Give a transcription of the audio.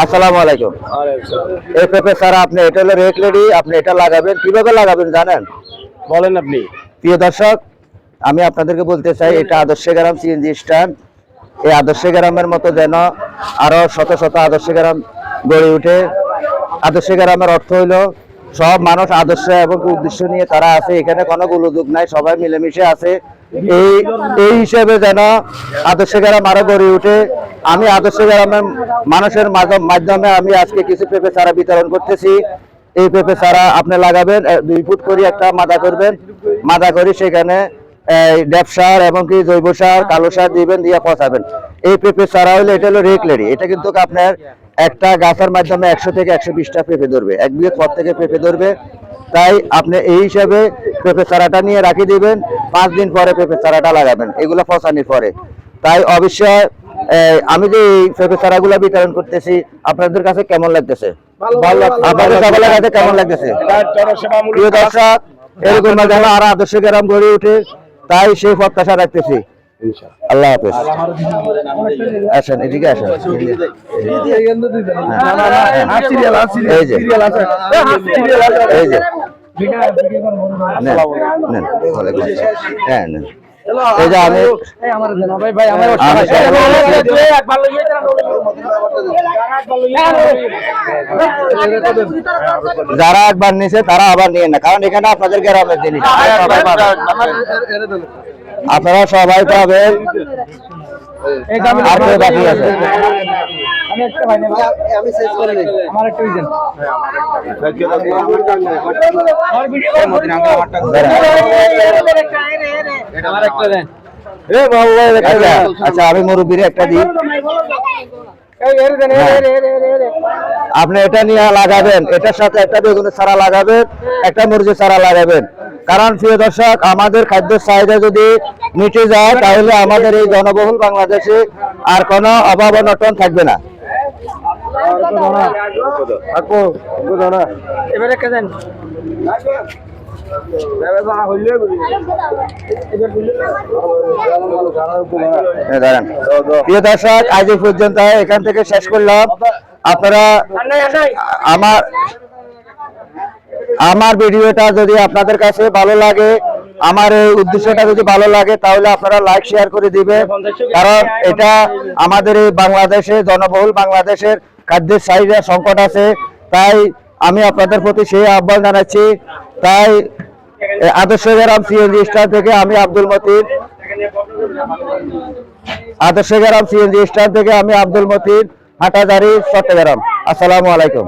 আসসালামু আলাইকুম। এই পেঁপে সারা আপনি এটা হলো রেড লেডি, আপনি এটা লাগাবেন, কিভাবে লাগাবেন জানেন? বলেন আপনি। প্রিয় দর্শক, আমি আপনাদেরকে বলতে চাই, এটা আদর্শ গ্রাম সিএনজি স্ট্যান্ড। এই আদর্শ গ্রামের মতো যেন আরো শত শত আদর্শ গ্রাম গড়ে উঠে। আদর্শ গ্রামের অর্থ হইলো সব মানুষ আদর্শ এবং উদ্দেশ্য নিয়ে তারা আছে, এখানে কোনো গোলযোগ নাই, সবাই মিলেমিশে আছে। এই হিসেবে যেন আদর্শ গ্রাম আরো গড়ে উঠে। আমি আদর্শ গ্রামের মানুষের মাধ্যমে আমি আজকে কিছু পেঁপে চারা বিতরণ করতেছি। এই পেঁপে চারা আপনি লাগাবেন, 2 ফুট করে একটা মাদা করবেন, মাদা করে সেখানে ড্যাপ সার এবং কি জৈব সার, কালো সার দিবেন, দিয়ে পচাবেন। এই পেঁপে চারা হলে এটা হলো রেড লেডি। এটা কিন্তু আপনার একটা গাছের মাধ্যমে 100 থেকে 120টা পেঁপে ধরবে, 1 বিঘে পর থেকে পেঁপে ধরবে। তাই আপনি এই হিসাবে পেঁপে চারাটা নিয়ে রাখি দিবেন, 5 দিন পরে পেঁপে চারাটা লাগাবেন, এগুলো পচানির পরে। তাই অবশ্যই আমি যে এই পেঁপে চারাগুলো বিতরণ করতেছি, আপনাদের কাছে কেমন লাগতেছে? আপনাদের সবার কাছে কেমন লাগতেছে? প্রিয় দর্শক, এরকম যেন আর আদর্শ গ্রাম গড়ে উঠে, তাই সেই প্রত্যাশা রাখতেছি। আল্লাহ হাফেজ। আসেন এদিকে আসেন। এই যে এই যে হ্যাঁ নেন। এই যে আমি যারা একবার নিছে তারা আবার নিয়ে না, কারণ এখানে আপনাদের গ্রামের জিনিস, আপনারা সবাই পাবেন। বাকি আছে আচ্ছা, আমি মুরব্বীর একটা দিই। আপনি এটা নিয়ে লাগাবেন, এটার সাথে একটা বেগুনের চারা লাগাবেন, একটা মরিচের চারা লাগাবেন। কারণ প্রিয় দর্শক, আমাদের খাদ্যের চাহিদা যদি মিটে যায়, তাহলে আমাদের এই জনবহুল বাংলাদেশে আর কোনো অভাব অনটন থাকবে না। প্রিয় দর্শক, আজ এই পর্যন্ত এখান থেকে শেষ করলাম। আপনারা আমার ভিডিওটা যদি আপনাদের কাছে ভালো লাগে, আমার এই উদ্দেশ্যটা যদি ভালো লাগে, তাহলে আপনারা লাইক শেয়ার করে দিবেন। কারণ এটা আমাদের এই বাংলাদেশে, জনবহুল বাংলাদেশের খাদ্যের চাহিদা সংকট আছে। তাই আমি আপনাদের প্রতি সেই আহ্বান জানাচ্ছি। তাই আদর্শ গ্রাম সিএনজি স্ট্যান্ড থেকে আমি আব্দুল মতিন, আদর্শ গ্রাম সিএনজি স্ট্যান্ড থেকে আমি আব্দুল মতিন, হাটাজারি, চট্টগ্রাম। আসসালামু আলাইকুম।